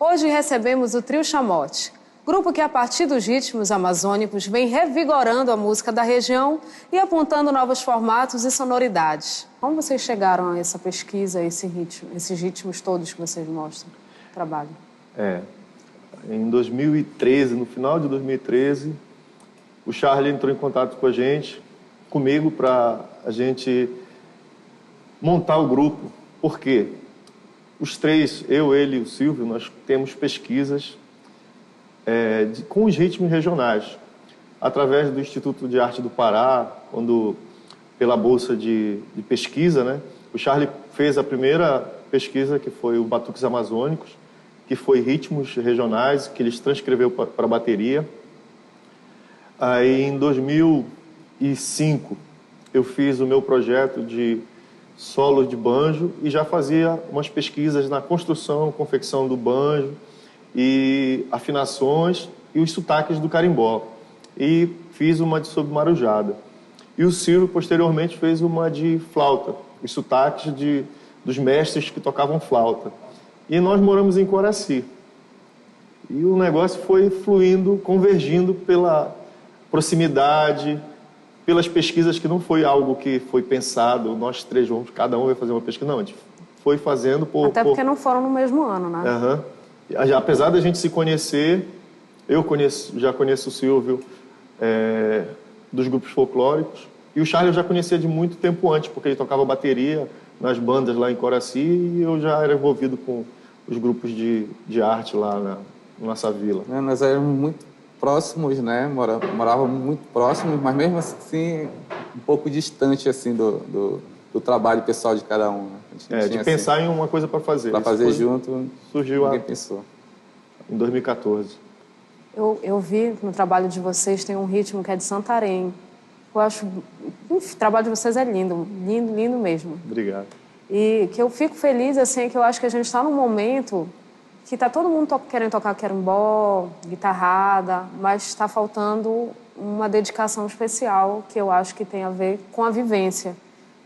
Hoje recebemos o Trio Chamote, grupo que a partir dos ritmos amazônicos vem revigorando a música da região e apontando novos formatos e sonoridades. Como vocês chegaram a essa pesquisa, esses ritmos todos que vocês mostram no trabalho? Em 2013, no final de 2013, o Charlie entrou em contato com a gente, comigo, para a gente montar o grupo. Por quê? Os três, eu, ele e o Silvio, nós temos pesquisas com os ritmos regionais, através do Instituto de Arte do Pará, quando, pela bolsa de pesquisa, né, o Charlie fez a primeira pesquisa, que foi o Batuques Amazônicos, que foi ritmos regionais, que ele transcreveu para a bateria. Aí, em 2005, eu fiz o meu projeto de solo de banjo e já fazia umas pesquisas na construção, confecção do banjo e afinações e os sotaques do carimbó. E fiz uma sobre marujada. E o Silvio, posteriormente, fez uma de flauta, os sotaques dos mestres que tocavam flauta. E nós moramos em Coraci. E o negócio foi fluindo, convergindo pela proximidade, pelas pesquisas, que não foi algo que foi pensado, nós três vamos, cada um vai fazer uma pesquisa. Não, a gente foi fazendo Até porque não foram no mesmo ano, né? Apesar da gente se conhecer, já conheço o Silvio dos grupos folclóricos, e o Charlie eu já conhecia de muito tempo antes, porque ele tocava bateria nas bandas lá em Coraci, e eu já era envolvido com os grupos de arte lá na nossa vila. Nós éramos muito próximos, né? Morávamos muito próximos, mas mesmo assim um pouco distante assim do trabalho pessoal de cada um. Né? De pensar em uma coisa para fazer. Para fazer junto, surgiu ninguém pensou. Em 2014. Eu vi no trabalho de vocês tem um ritmo que é de Santarém. Eu acho, o trabalho de vocês é lindo, lindo, lindo mesmo. Obrigado. E que eu fico feliz assim, que eu acho que a gente está num momento que está todo mundo querendo tocar carimbó, guitarrada, mas está faltando uma dedicação especial que eu acho que tem a ver com a vivência.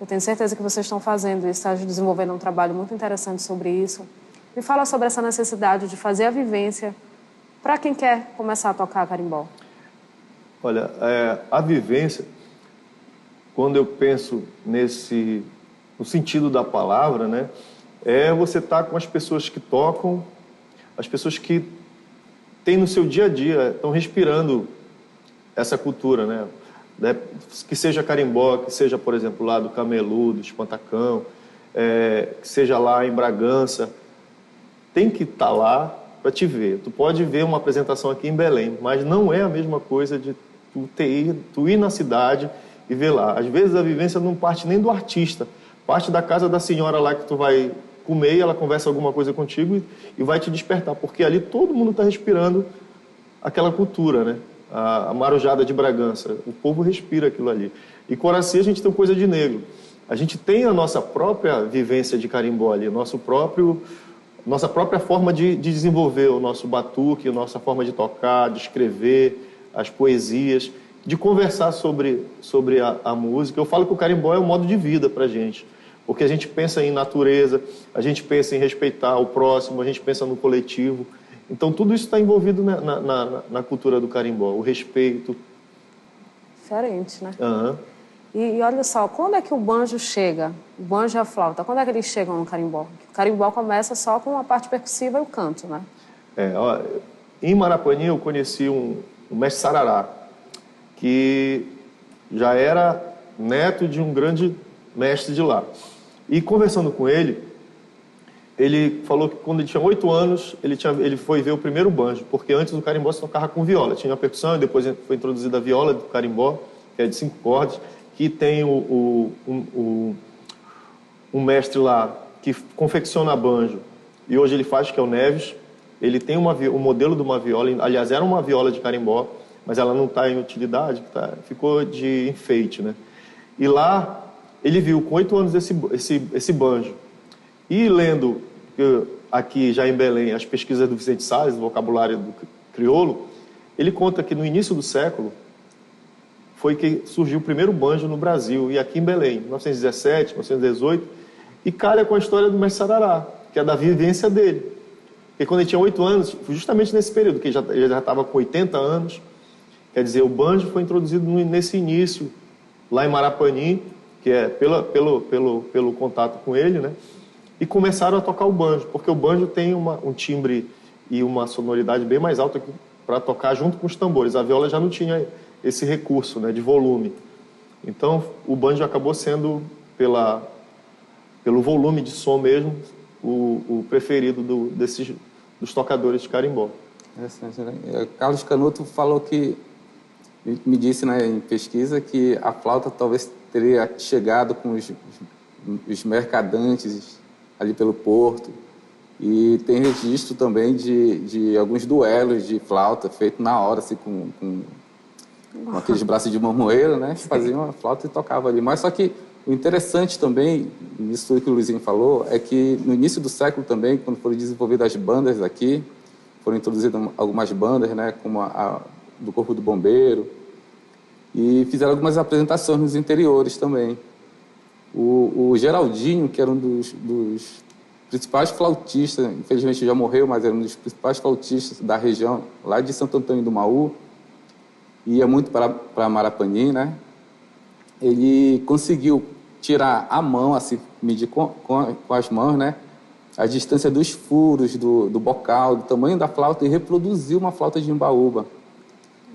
Eu tenho certeza que vocês estão fazendo isso, estão desenvolvendo um trabalho muito interessante sobre isso. Me fala sobre essa necessidade de fazer a vivência para quem quer começar a tocar carimbó. Olha, a vivência, quando eu penso no sentido da palavra, né, é você estar com as pessoas que tocam, as pessoas que têm no seu dia a dia, estão respirando essa cultura, né? Que seja carimbó, que seja, por exemplo, lá do Camelô, do Espantacão, que seja lá em Bragança, tem que estar lá para te ver. Tu pode ver uma apresentação aqui em Belém, mas não é a mesma coisa de tu ir na cidade e ver lá. Às vezes a vivência não parte nem do artista, parte da casa da senhora lá que tu vai comer, ela conversa alguma coisa contigo e vai te despertar, porque ali todo mundo está respirando aquela cultura, né? A marujada de Bragança, o povo respira aquilo ali. E Coraci a gente tem coisa de negro. A gente tem a nossa própria vivência de carimbó ali, nossa própria forma de desenvolver o nosso batuque, a nossa forma de tocar, de escrever, as poesias, de conversar sobre a música. Eu falo que o carimbó é um modo de vida para a gente. Porque a gente pensa em natureza, a gente pensa em respeitar o próximo, a gente pensa no coletivo. Então, tudo isso está envolvido na cultura do carimbó, o respeito. Diferente, né? Uhum. E olha só, quando é que o banjo chega? O banjo e a flauta, quando é que eles chegam no carimbó? O carimbó começa só com a parte percussiva e o canto, né? Em Marapanim, eu conheci um mestre Sarará, que já era neto de um grande mestre de lá. E conversando com ele falou que quando ele tinha 8 anos, ele foi ver o primeiro banjo, porque antes o carimbó se tocava com viola. Tinha a percussão e depois foi introduzida a viola do carimbó, que é de 5 cordas, que tem um mestre lá que confecciona banjo, e hoje ele faz, que é o Neves. Ele tem o modelo de uma viola, aliás, era uma viola de carimbó, mas ela não está em utilidade, ficou de enfeite, né? E lá ele viu com 8 anos esse banjo. E lendo aqui já em Belém as pesquisas do Vicente Salles, do vocabulário do crioulo, ele conta que no início do século foi que surgiu o primeiro banjo no Brasil, e aqui em Belém, 1917, 1918, e calha com a história do mestre Sarará, que é da vivência dele. Porque quando ele tinha 8 anos, foi justamente nesse período, que ele já estava com 80 anos, quer dizer, o banjo foi introduzido nesse início, lá em Marapani, que é pelo contato com ele, né? E começaram a tocar o banjo, porque o banjo tem um timbre e uma sonoridade bem mais alta para tocar junto com os tambores. A viola já não tinha esse recurso, né, de volume. Então, o banjo acabou sendo, pelo volume de som mesmo, o preferido dos tocadores de carimbó. Interessante, né? Carlos Canuto falou que, me disse, né, em pesquisa, que a flauta talvez teria chegado com os mercadantes ali pelo porto, e tem registro também de alguns duelos de flauta feito na hora, assim, com aqueles braços de mamoeira, né? Faziam a flauta e tocavam ali. Mas só que o interessante também, nisso tudo que o Luizinho falou, é que no início do século também, quando foram desenvolvidas as bandas aqui, foram introduzidas algumas bandas, né? Como a do Corpo do Bombeiro, e fizeram algumas apresentações nos interiores também. O Geraldinho, que era um dos principais flautistas, infelizmente já morreu, mas era um dos principais flautistas da região, lá de Santo Antônio do Maú, ia muito para Marapani, né? Ele conseguiu tirar a mão, assim, medir com as mãos, né? A distância dos furos do bocal, do tamanho da flauta, e reproduzir uma flauta de embaúba,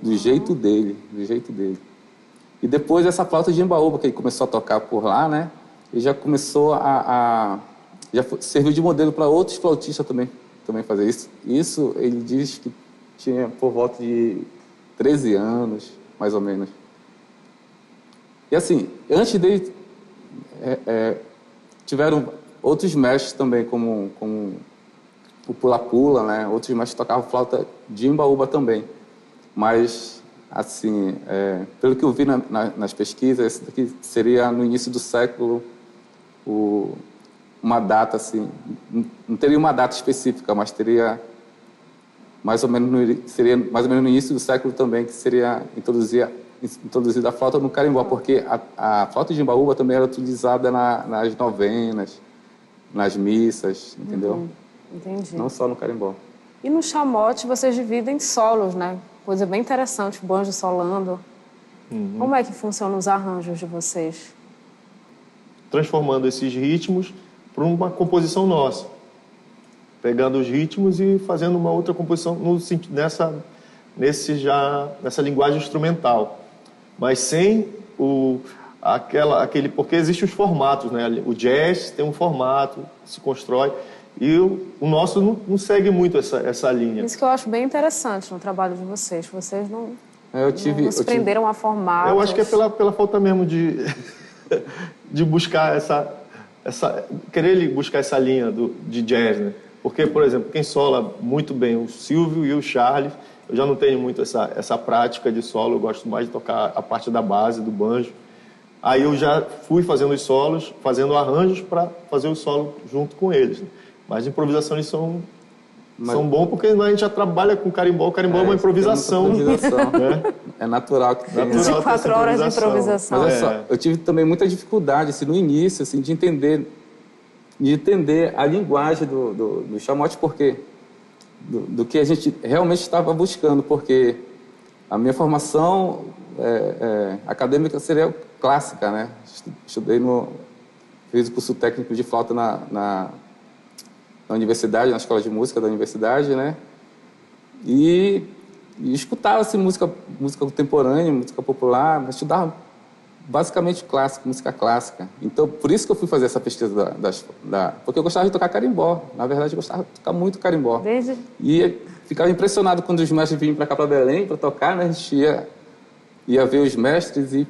do jeito dele. E depois essa flauta de embaúba, que ele começou a tocar por lá, né? Ele já começou já serviu de modelo para outros flautistas também fazer isso. Isso ele diz que tinha por volta de 13 anos, mais ou menos. E assim, antes dele, tiveram outros mestres também, como o Pula-Pula, né? Outros mestres tocavam flauta de embaúba também. Mas, assim, pelo que eu vi nas pesquisas, esse daqui seria no início do século, uma data, assim, não teria uma data específica, mas teria seria mais ou menos no início do século também que seria introduzida a flauta no carimbó, porque a flauta de embaúba também era utilizada nas novenas, nas missas, entendeu? Entendi. Não só no carimbó. E no chamote vocês dividem solos, né? Coisa bem interessante, o banjo solando. Como é que funcionam os arranjos de vocês? Transformando esses ritmos para uma composição nossa. Pegando os ritmos e fazendo uma outra composição nessa linguagem instrumental. Mas sem porque existem os formatos, né? O jazz tem um formato, se constrói, e o nosso não segue muito essa linha. Isso que eu acho bem interessante no trabalho de vocês. Vocês não se prenderam a formatos. Eu acho que é pela falta mesmo de buscar querer buscar essa linha de jazz, né? Porque, por exemplo, quem sola muito bem, o Silvio e o Charles, eu já não tenho muito essa prática de solo, eu gosto mais de tocar a parte da base, do banjo. Aí eu já fui fazendo os solos, fazendo arranjos para fazer o solo junto com eles, né? Mas de improvisação eles são bons porque a gente já trabalha com carimbó. O carimbó é uma improvisação. Né? É natural que tenha. 24 horas de improvisação. Mas olha só, eu tive também muita dificuldade assim, no início assim, de entender a linguagem do chamote, porque do que a gente realmente estava buscando, porque a minha formação acadêmica seria clássica, né? Fiz o curso técnico de flauta na universidade, na escola de música da universidade, né? E escutava assim, música contemporânea, música popular, mas estudava basicamente clássico, música clássica. Então, por isso que eu fui fazer essa pesquisa porque eu gostava de tocar carimbó. Na verdade, eu gostava de tocar muito carimbó. E ficava impressionado quando os mestres vinham para cá, para Belém, para tocar, né? A gente ia ver os mestres e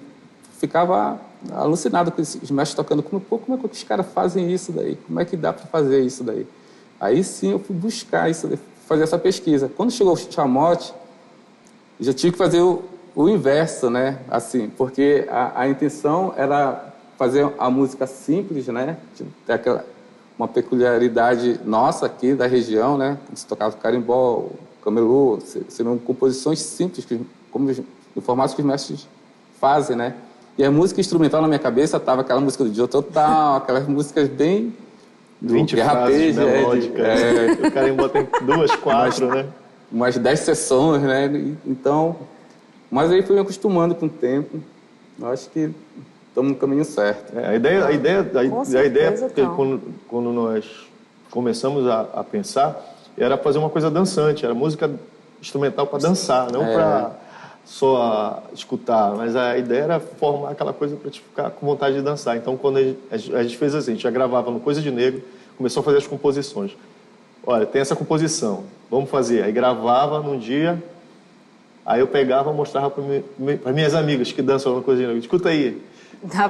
ficava alucinado com os mestres tocando. Como é que os caras fazem isso daí? Como é que dá para fazer isso daí? Aí sim eu fui buscar isso, fazer essa pesquisa. Quando chegou o chamote, eu já tive que fazer o inverso, né? Assim, porque a intenção era fazer a música simples, né? Ter uma peculiaridade nossa aqui da região, né? Como se tocava carimbó, camelô, seriam composições simples, no formato que os mestres fazem, né? E a música instrumental na minha cabeça estava aquela música do Dio Total, aquelas músicas bem 20 frases arpejo, melódicas. O carimbó tem 2, 4, né? Umas 10 sessões, né? Então, mas aí fui me acostumando com o tempo. Eu acho que estamos no caminho certo. A ideia porque então. quando nós começamos a pensar, era fazer uma coisa dançante, era música instrumental para dançar, não para só escutar, mas a ideia era formar aquela coisa para te ficar com vontade de dançar. Então, quando a gente fez assim, a gente já gravava no Coisa de Negro, começou a fazer as composições. Olha, tem essa composição, vamos fazer. Aí gravava num dia, aí eu pegava e mostrava para minhas amigas que dançam no Coisa de Negro. Escuta aí.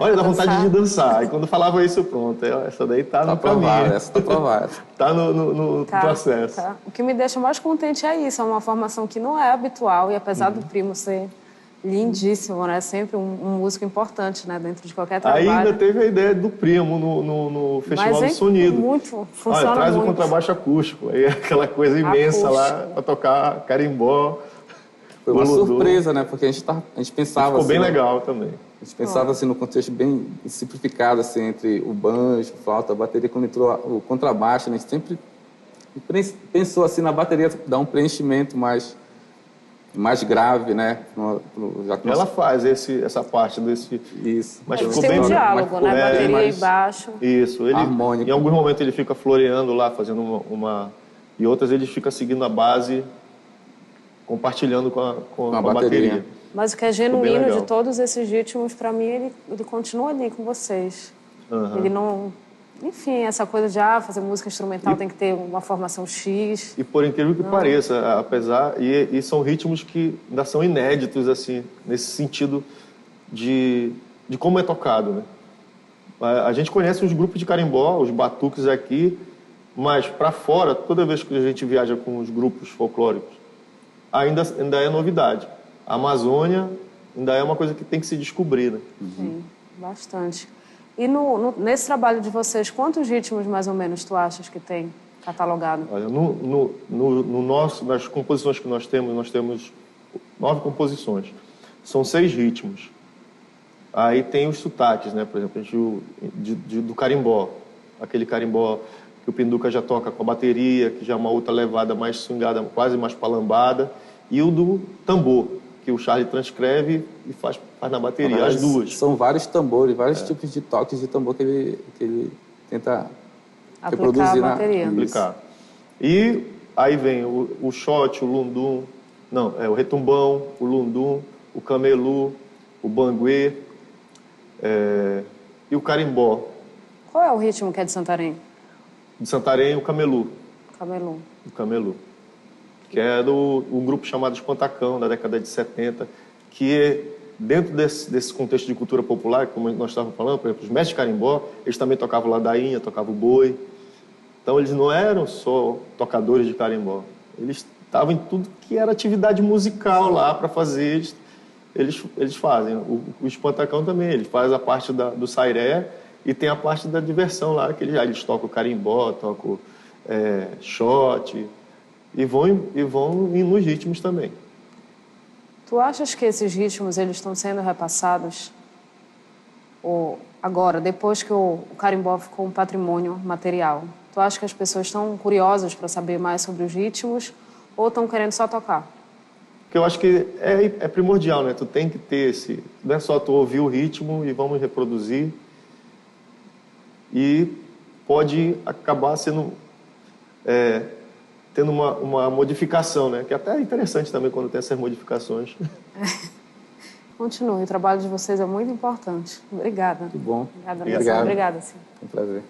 Olha, dá vontade de dançar. Aí quando falava isso, pronto. Essa daí tá no caminho. Essa tá aprovada. Tá no processo. Tá. O que me deixa mais contente é isso. É uma formação que não é habitual. E apesar do primo ser lindíssimo, né? Sempre um músico importante, né? Dentro de qualquer trabalho. Aí ainda teve a ideia do primo no Festival do Sonido. Muito, funciona. Olha, traz muito. o contrabaixo acústico. Aí aquela coisa imensa lá para tocar carimbó. Foi uma surpresa, né? Porque a gente pensava ficou assim... bem legal também. A gente pensava assim no contexto bem simplificado, assim, entre o banjo, a flauta, a bateria. Quando entrou o contrabaixo, né? A gente sempre pensou assim na bateria dar um preenchimento mais grave, né? Ela faz essa parte desse... Isso. Mas Eles ficou têm bem... um diálogo, né? Bateria e baixo. Isso. Harmônico. Em algum momento ele fica floreando lá, fazendo uma... E outras ele fica seguindo a base, compartilhando com a bateria. Mas o que é genuíno de todos esses ritmos, para mim, ele continua ali com vocês. Ele não... Enfim, essa coisa de fazer música instrumental tem que ter uma formação X. E por incrível que pareça, apesar... E são ritmos que ainda são inéditos, assim, nesse sentido de como é tocado, né? A gente conhece os grupos de carimbó, os batuques aqui, mas para fora, toda vez que a gente viaja com os grupos folclóricos, ainda é novidade. A Amazônia ainda é uma coisa que tem que se descobrir, né? Sim, bastante. E nesse trabalho de vocês, quantos ritmos mais ou menos tu achas que tem catalogado? Olha, nas composições que nós temos 9 composições. São 6 ritmos. Aí tem os sotaques, né? Por exemplo, do carimbó. Aquele carimbó que o Pinduca já toca com a bateria, que já é uma outra levada mais swingada, quase mais palambada. E o do tambor, que o Charlie transcreve e faz na bateria, as duas. São vários tambores, vários tipos de toques de tambor que ele tenta reproduzir na bateria. Aplicar. E aí vem o shot, o lundum, o retumbão, o lundum, o camelu, o banguê e o carimbó. Qual é o ritmo que é de Santarém? De Santarém, o camelu. Camelu. O camelu. Que é um grupo chamado Espantacão, da década de 70, que dentro desse contexto de cultura popular, como nós estávamos falando, por exemplo, os mestres de carimbó, eles também tocavam ladainha, tocavam boi. Então, eles não eram só tocadores de carimbó. Eles estavam em tudo que era atividade musical lá para fazer. Eles fazem. O Espantacão também, ele faz a parte do sairé e tem a parte da diversão lá, que eles tocam carimbó, tocam shot... E vão ir nos ritmos também. Tu achas que esses ritmos eles estão sendo repassados agora, depois que o carimbó ficou um patrimônio material? Tu acha que as pessoas estão curiosas para saber mais sobre os ritmos ou estão querendo só tocar? Porque eu acho que é primordial, né? Tu tem que ter não é só tu ouvir o ritmo e vamos reproduzir. E pode acabar sendo... tendo uma modificação, né? Que até é interessante também quando tem essas modificações. Continue, o trabalho de vocês é muito importante. Obrigada. Muito bom. Obrigada, sim. Um prazer.